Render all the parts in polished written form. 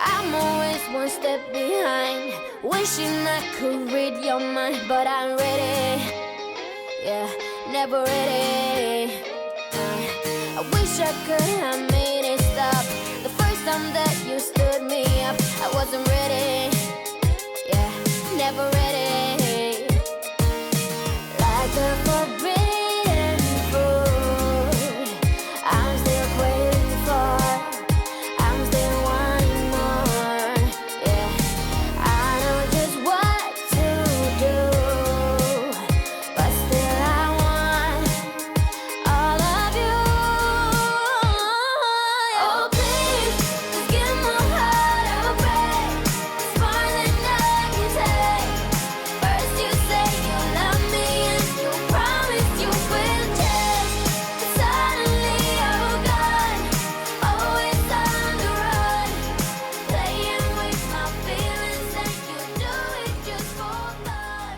I'm always one step behind, wishing I could read your mind, but I'm ready, yeah, never ready. I wish I could have made it stop the first time that you stood me up. I wasn't ready, yeah, never ready. Like a forbidden fruit, I'm still craving for, I'm still wanting more, yeah. I know just what to do, but still I want all of you. Oh please, just give my heart a break. It's more than I can take. First you say you love me and you promise you will change, but suddenly you're gone, always on the run, playing with my feelings, and you do it just for fun.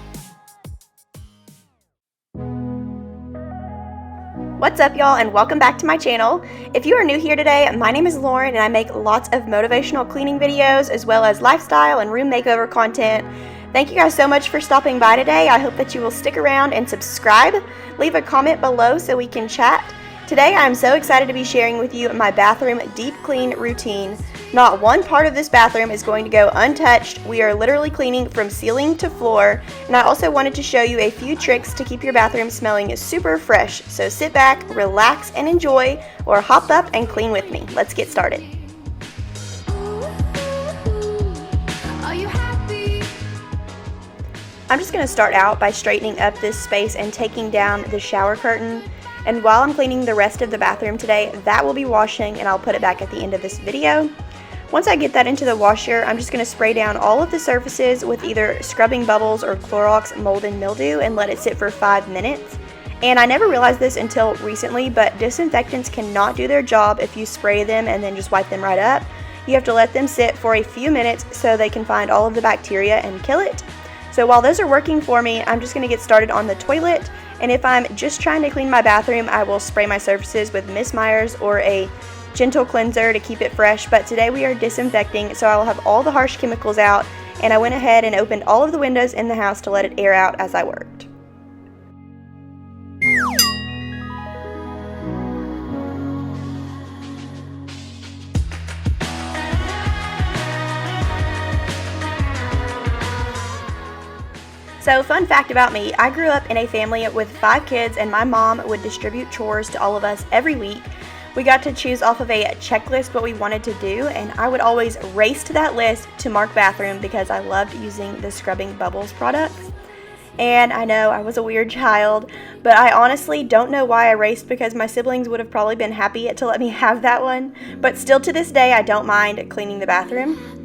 What's up, y'all, and welcome back to my channel. If you are new here today, my name is Lauren and I make lots of motivational cleaning videos as well as lifestyle and room makeover content. Thank you guys so much for stopping by today. I hope that you will stick around and subscribe. Leave a comment below so we can chat. Today I am so excited to be sharing with you my bathroom deep clean routine. Not one part of this bathroom is going to go untouched. We are literally cleaning from ceiling to floor, and I also wanted to show you a few tricks to keep your bathroom smelling super fresh. So sit back, relax, and enjoy, or hop up and clean with me. Let's get started. Are you happy? I'm just going to start out by straightening up this space and taking down the shower curtain. And while I'm cleaning the rest of the bathroom today, that will be washing, and I'll put it back at the end of this video. Once I get that into the washer, I'm just going to spray down all of the surfaces with either scrubbing bubbles or Clorox mold and mildew and let it sit for 5 minutes. And I never realized this until recently, but disinfectants cannot do their job if you spray them and then just wipe them right up. You have to let them sit for a few minutes so they can find all of the bacteria and kill it. So while those are working for me, I'm just going to get started on the toilet. And if I'm just trying to clean my bathroom, I will spray my surfaces with Miss Meyer's or a gentle cleanser to keep it fresh. But today we are disinfecting, so I will have all the harsh chemicals out. And I went ahead and opened all of the windows in the house to let it air out as I worked. So, fun fact about me, I grew up in a family with 5 kids, and my mom would distribute chores to all of us every week. We got to choose off of a checklist what we wanted to do, and I would always race to that list to mark bathroom because I loved using the Scrubbing Bubbles products. And I know I was a weird child, but I honestly don't know why I raced, because my siblings would have probably been happy to let me have that one. But still to this day, I don't mind cleaning the bathroom.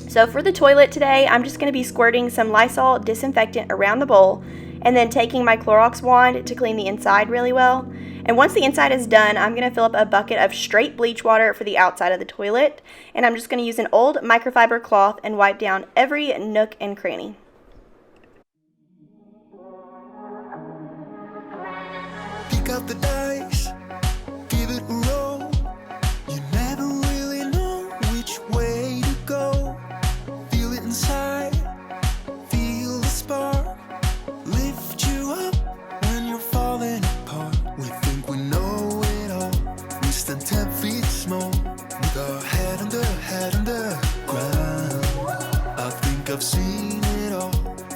So for the toilet today, I'm just going to be squirting some Lysol disinfectant around the bowl and then taking my Clorox wand to clean the inside really well. And once the inside is done, I'm going to fill up a bucket of straight bleach water for the outside of the toilet. And I'm just going to use an old microfiber cloth and wipe down every nook and cranny. Pick up the dice, give it a roll. You never really know which way to go. Feel it inside, feel the spark, lift you up when you're falling apart. We think we know it all, we stand 10 feet small, with our head on the ground. I think I've seen it all,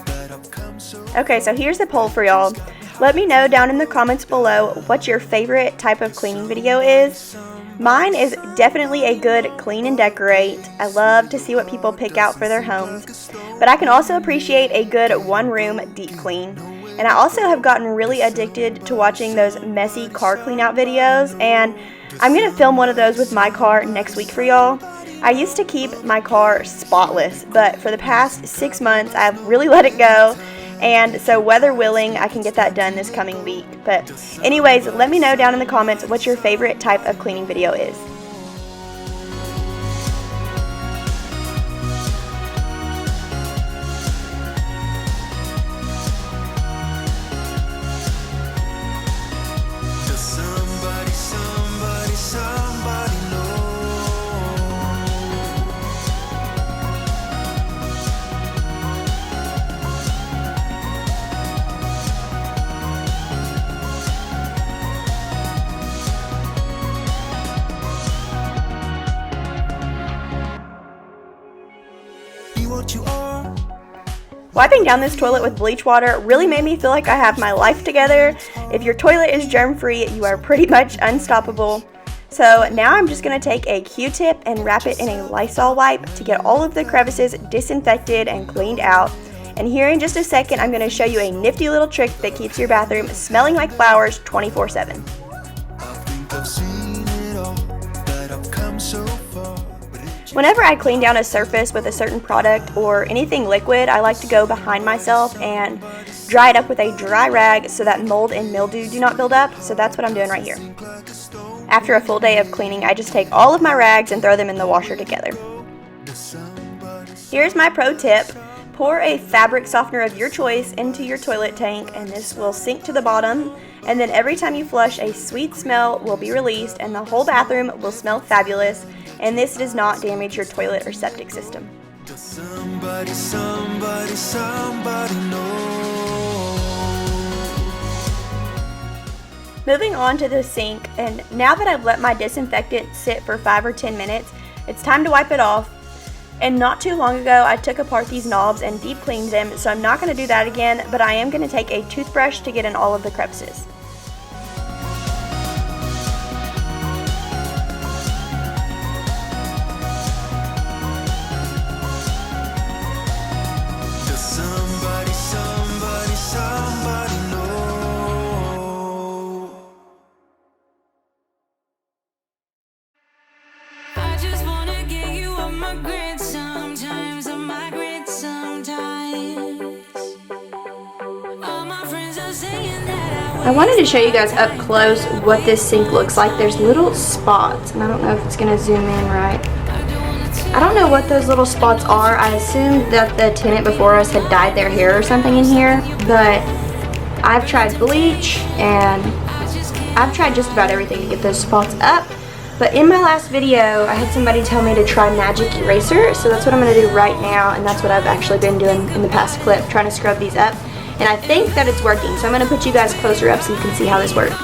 but I've come so Okay, so here's the poll for y'all. Let me know down in the comments below what your favorite type of cleaning video is. Mine is definitely a good clean and decorate. I love to see what people pick out for their homes. But I can also appreciate a good one-room deep clean. And I also have gotten really addicted to watching those messy car clean out videos, and I'm going to film one of those with my car next week for y'all. I used to keep my car spotless, but for the past 6 months I've really let it go. And so weather willing, I can get that done this coming week. But anyways, let me know down in the comments what your favorite type of cleaning video is. Does somebody know? what you are. Wiping down this toilet with bleach water really made me feel like I have my life together. If your toilet is germ-free, you are pretty much unstoppable. So now I'm just going to take a Q-tip and wrap it in a Lysol wipe to get all of the crevices disinfected and cleaned out. And here in just a second, I'm going to show you a nifty little trick that keeps your bathroom smelling like flowers 24/7. Whenever I clean down a surface with a certain product or anything liquid, I like to go behind myself and dry it up with a dry rag so that mold and mildew do not build up. So that's what I'm doing right here. After a full day of cleaning, I just take all of my rags and throw them in the washer together. Here's my pro tip. Pour a fabric softener of your choice into your toilet tank, and this will sink to the bottom, and then every time you flush, a sweet smell will be released and the whole bathroom will smell fabulous, and this does not damage your toilet or septic system. Somebody knows. Moving on to the sink, and now that I've let my disinfectant sit for 5 or 10 minutes, it's time to wipe it off. And not too long ago, I took apart these knobs and deep cleaned them, so I'm not going to do that again, but I am going to take a toothbrush to get in all of the crevices. Somebody know. I just wanna get you on my grid sometimes, on my grid sometimes. All my friends are saying that I wanted to show you guys up close what this sink looks like. There's little spots, and I don't know if it's going to zoom in right. I don't know what those little spots are. I assumed that the tenant before us had dyed their hair or something in here, but I've tried bleach and I've tried just about everything to get those spots up. But in my last video, I had somebody tell me to try magic eraser, so that's what I'm going to do right now, and that's what I've actually been doing in the past clip, trying to scrub these up. And I think that it's working, so I'm going to put you guys closer up so you can see how this works.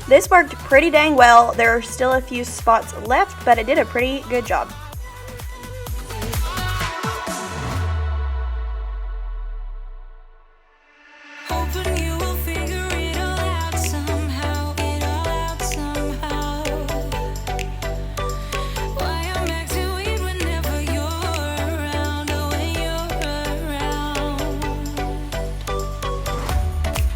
This worked pretty dang well. There are still a few spots left, but it did a pretty good job. hoping you will figure it all out somehow, Why I'm acting weird whenever you're around, when you're around.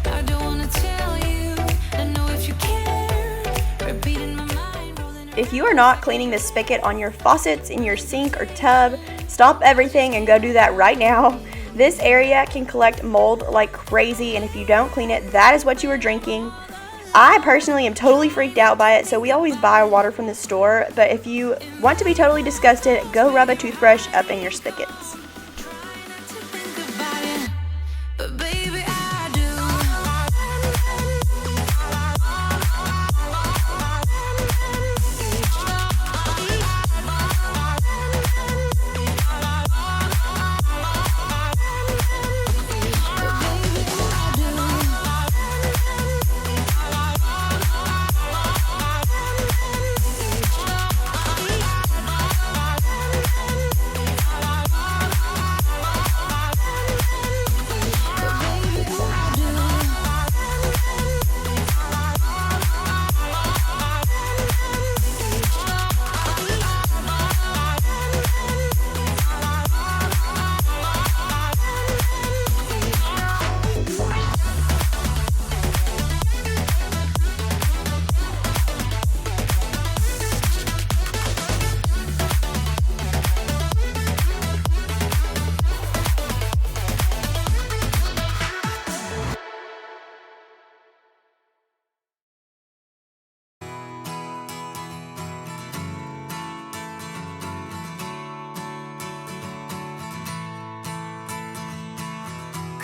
I don't wanna tell you, I know if you care, repeating my mind, rolling If you are not cleaning the spigot on your faucets, in your sink or tub, stop everything and go do that right now. This area can collect mold like crazy, and if you don't clean it, that is what you are drinking. I personally am totally freaked out by it, so we always buy our water from the store, but if you want to be totally disgusted, go rub a toothbrush up in your spigots. about it, but baby I do.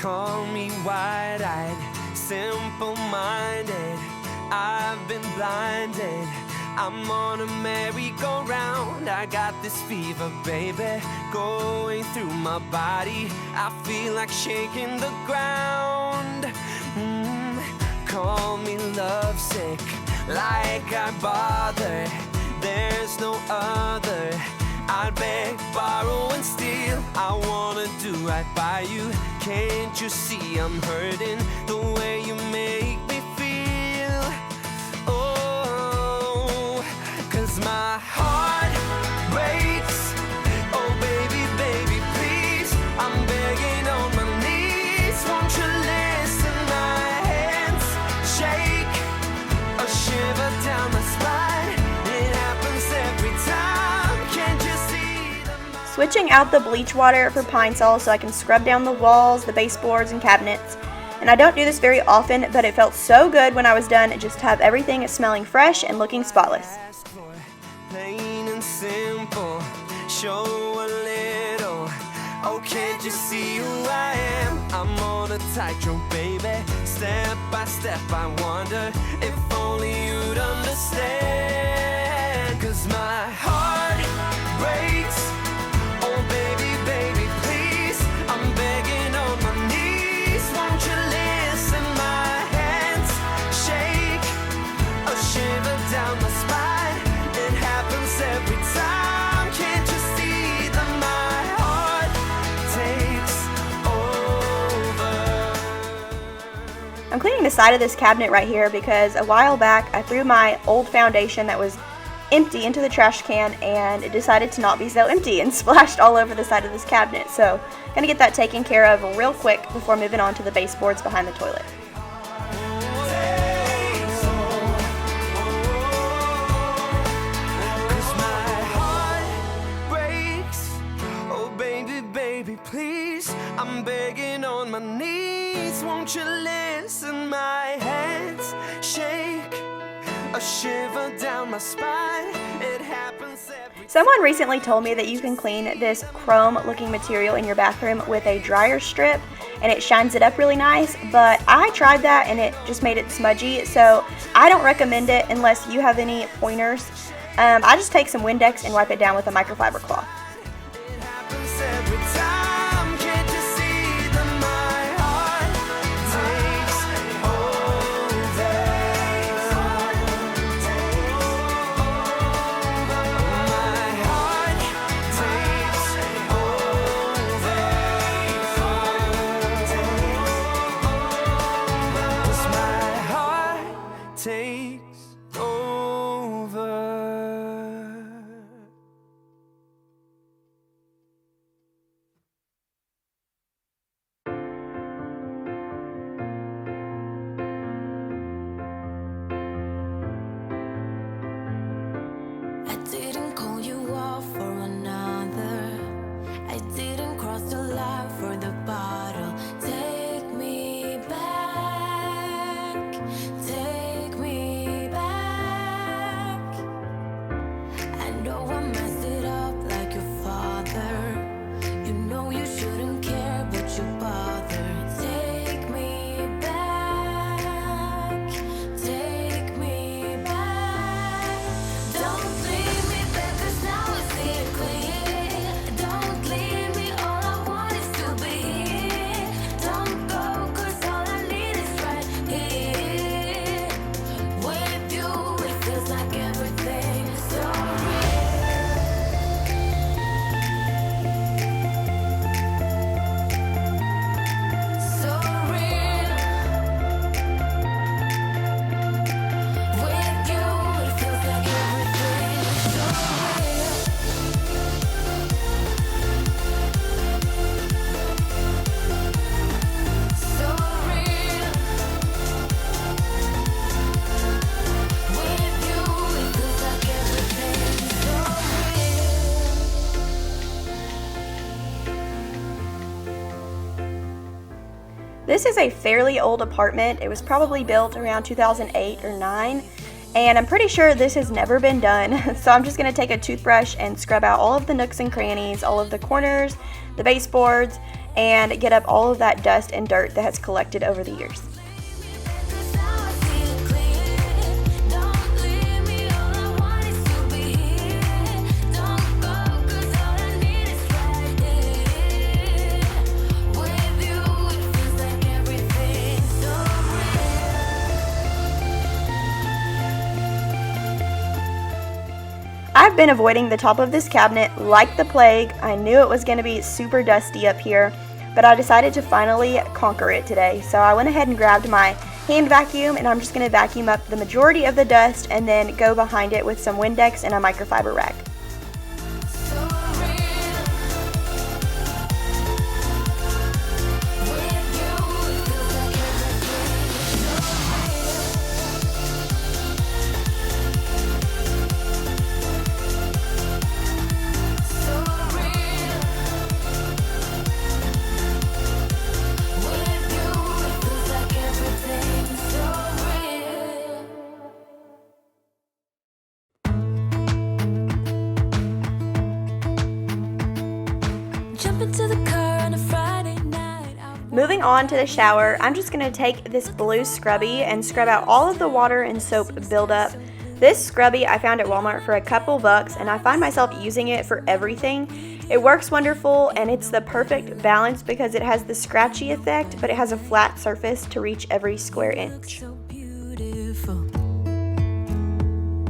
Call me wide-eyed, simple-minded. I've been blinded. I'm on a merry-go-round. I got this fever, baby, going through my body. I feel like shaking the ground. Call me lovesick, like I bother. There's no other. I'd beg, borrow, and steal. I wanna do right by you. Can't you see I'm hurting the way you make me feel? Oh, 'cause my heart breaks. Oh baby, baby, please, I'm begging on my knees. Won't you listen? My hands shake, a shiver down my spine. It happens every time. Can't you see the Switching out the bleach water for Pine Sol so I can scrub down the walls, the baseboards, and cabinets. And I don't do this very often, but it felt so good when I was done just to have everything smelling fresh and looking spotless. ask for? Plain and simple, show a little. Oh, can't you see who I am? I'm on a tightrope, baby. Step by step, I wonder if only you'd understand. 'Cause my heart breaks. Oh baby, baby, please, I'm begging on my knees. Won't you listen? My hands shake, a shiver down my spine. It happens every time. Can't you see that my heart takes over? I'm cleaning the side of this cabinet right here because a while back I threw my old foundation that was empty into the trash can and it decided to not be so empty and splashed all over the side of this cabinet. So I'm gonna get that taken care of real quick before moving on to the baseboards behind the toilet. Cause my heart breaks. Oh baby, baby, please, I'm begging on my knees. Won't you listen? My hands shake, a shiver down my spine. It happens every Someone recently told me that you can clean this chrome looking material in your bathroom with a dryer strip and it shines it up really nice, but I tried that and it just made it smudgy, so I don't recommend it unless you have any pointers. I just take some Windex and wipe it down with a microfiber cloth. It happens every time. Can't you see that my heart takes over? My heart takes over. 'Cause my heart takes over. I didn't call you off for another. I didn't cross the line for the bottle. Take me back. Take me back. I know I messed it up like your father. You know you shouldn't care, but you bother. Take me back. Take me back. Don't leave me back, 'cause now I see it clear. Don't leave me, all I want is to be here. Don't go, 'cause all I need is right here. With you, it feels like everything is so real. So real. With you, it feels like everything is so real. So real. With you, it feels like everything is so real. This is a fairly old apartment. It was probably built around 2008 or 9, and I'm pretty sure this has never been done. So I'm just going to take a toothbrush and scrub out all of the nooks and crannies, all of the corners, the baseboards, and get up all of that dust and dirt that has collected over the years. I've been avoiding the top of this cabinet like the plague. I knew it was going to be super dusty up here, but I decided to finally conquer it today. So I went ahead and grabbed my hand vacuum, and I'm just going to vacuum up the majority of the dust and then go behind it with some Windex and a microfiber rag. Moving on to the shower, I'm just going to take this blue scrubby and scrub out all of the water and soap buildup. This scrubby I found at Walmart for a couple bucks, and I find myself using it for everything. It works wonderful, and it's the perfect balance because it has the scratchy effect, but it has a flat surface to reach every square inch. So beautiful.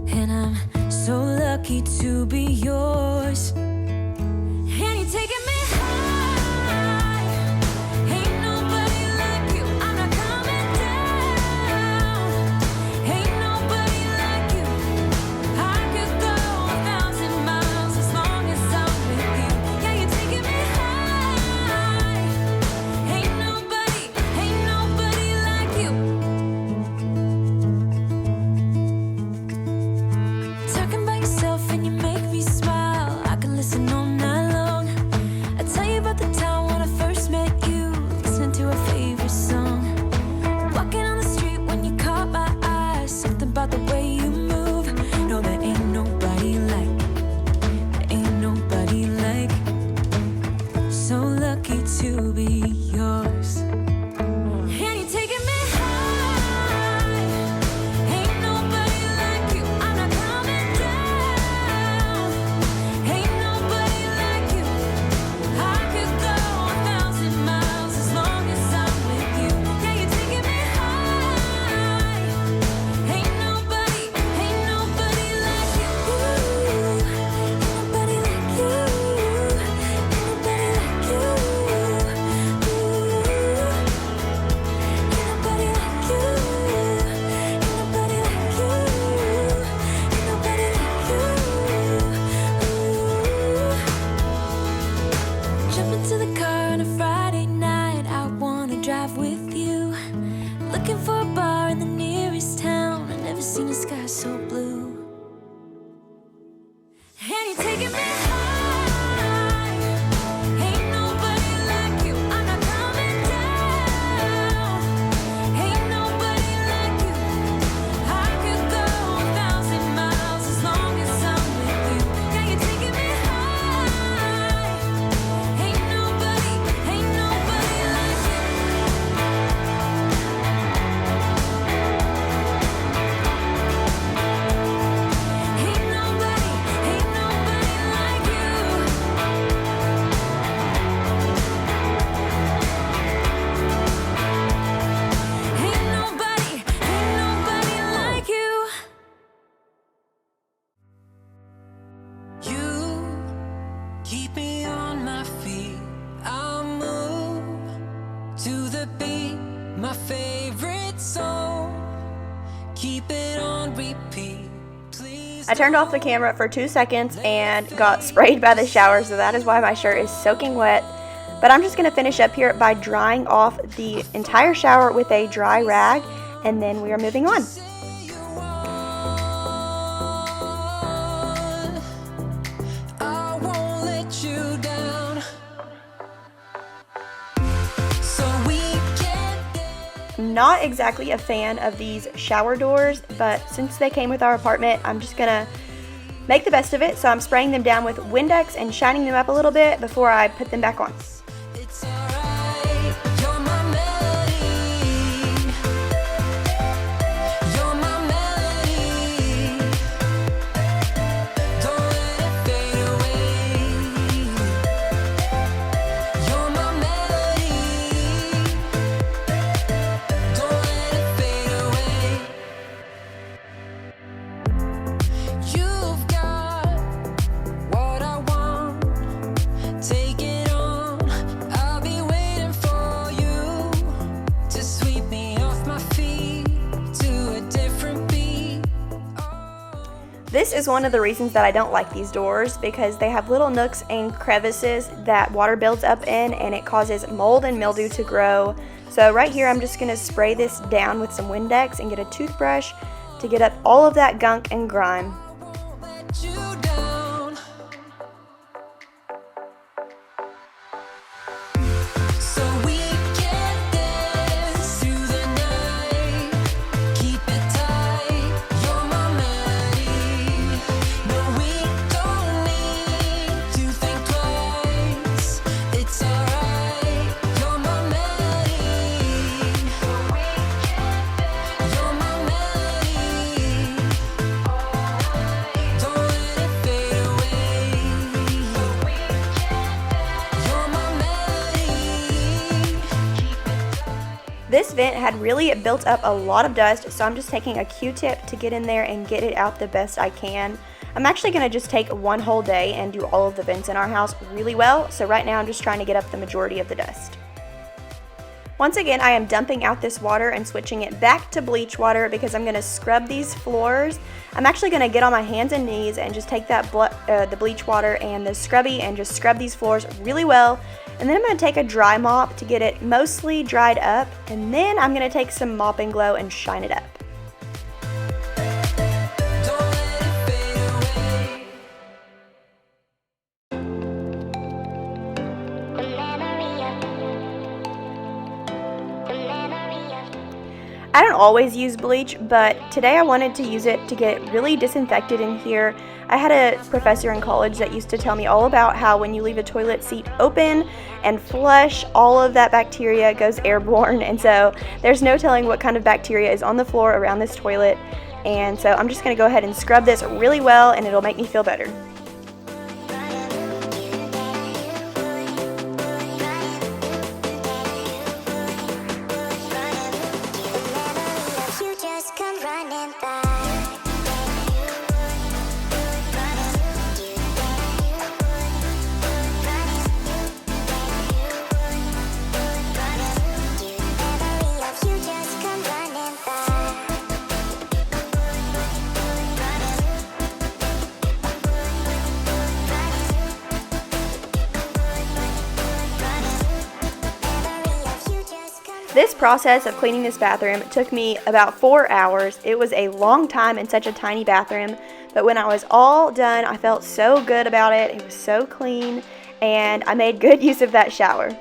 And I'm so lucky to be yours. And you're taking me high. Ain't nobody like you. I'm not coming down. Ain't nobody like you. I could go 1,000 miles as long as I'm with you. Yeah, you're taking me high. Ain't nobody like you. Talking about yourself and you make me smile. I can listen all night long. I tell you about the time when I first met you, listening to our favorite song. Walking on the street when you caught my eye. Something about the way you move. No, there ain't nobody like. There ain't nobody like. So lucky to be yours. And you're taking me high. Ain't nobody like you. I'm not coming down. Ain't nobody like you. I could go 1,000 miles as long as I'm with you. Yeah, you're taking me high. Ain't nobody like you. Ain't nobody like you. Ain't nobody like you. Ain't nobody like you. Ain't nobody like you. Ain't nobody like you. Jump into the car on a Friday night. I wanna drive with you. Looking for a bar in the nearest town. I've never seen a sky so blue. And you're taking me high. Ain't nobody like you. I'm not coming down. Ain't nobody like you. I could go 1,000 miles as long as I'm with you. Yeah, you're taking me high. Ain't nobody like you. Ain't nobody like you. Ain't nobody like you. You keep me on my feet. I'll move to the beat, my favorite song. Keep it on repeat. Please. I turned off the camera for 2 seconds and got sprayed by the shower, so that is why my shirt is soaking wet. But I'm just going to finish up here by drying off the entire shower with a dry rag, and then we are moving on. I won't let you down. So we get there. Not exactly a fan of these shower doors, but since they came with our apartment, I'm just gonna make the best of it. So I'm spraying them down with Windex and shining them up a little bit before I put them back on. It's alright. This is one of the reasons that I don't like these doors, because they have little nooks and crevices that water builds up in, and it causes mold and mildew to grow. So right here I'm just going to spray this down with some Windex and get a toothbrush to get up all of that gunk and grime. This vent had really built up a lot of dust, so I'm just taking a Q-tip to get in there and get it out the best I can. I'm actually going to just take one whole day and do all of the vents in our house really well, so right now I'm just trying to get up the majority of the dust. Once again, I am dumping out this water and switching it back to bleach water because I'm going to scrub these floors. I'm actually going to get on my hands and knees and just take that the bleach water and the scrubby and just scrub these floors really well. And then I'm going to take a dry mop to get it mostly dried up, and then I'm going to take some mopping glow and shine it up. I don't always use bleach, but today I wanted to use it to get really disinfected in here. I had a professor in college that used to tell me all about how when you leave a toilet seat open and flush, all of that bacteria goes airborne, and so there's no telling what kind of bacteria is on the floor around this toilet. And so I'm just going to go ahead and scrub this really well, and it'll make me feel better. This process of cleaning this bathroom took me about 4 hours. It was a long time in such a tiny bathroom, but when I was all done, I felt so good about it. It was so clean, and I made good use of that shower.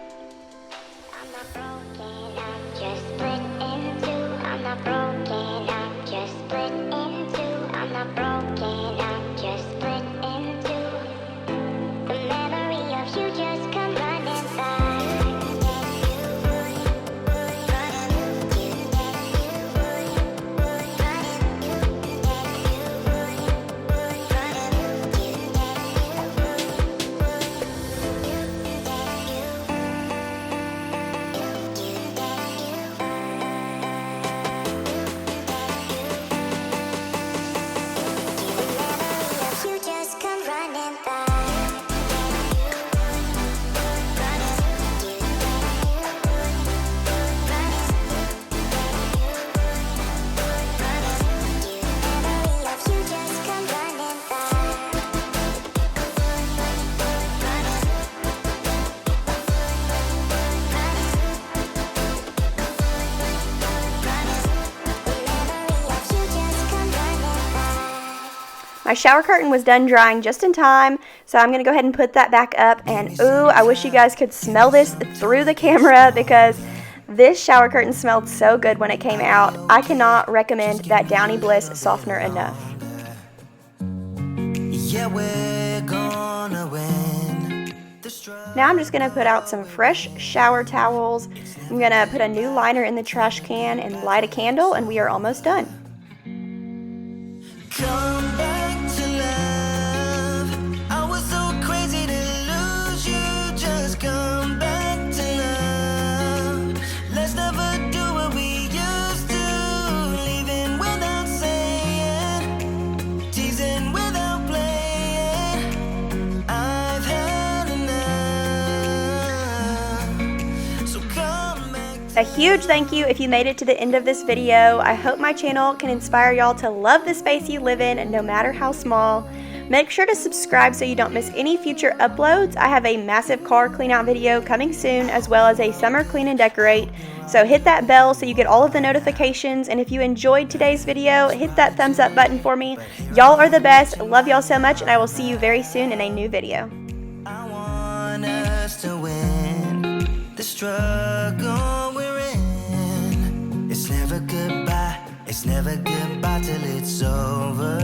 My shower curtain was done drying just in time, so I'm going to go ahead and put that back up, and ooh, I wish you guys could smell this through the camera because this shower curtain smelled so good when it came out. I cannot recommend that Downy Bliss softener enough. Yeah, we're gonna win. Now I'm just going to put out some fresh shower towels. I'm going to put a new liner in the trash can and light a candle, and we are almost done. Come back to love. I was so crazy to lose you. Just come back to love. Let's never do what we used to. Leaving without saying, teasing without playing. I've had enough. So come back A huge thank you if you made it to the end of this video. I hope my channel can inspire y'all to love the space you live in, no matter how small. Make sure to subscribe so you don't miss any future uploads. I have a massive car clean out video coming soon, as well as a summer clean and decorate. So hit that bell so you get all of the notifications. And if you enjoyed today's video, hit that thumbs up button for me. Y'all are the best. Love y'all so much, and I will see you very soon in a new video. I want us to win the struggle we're in. It's never goodbye till it's over.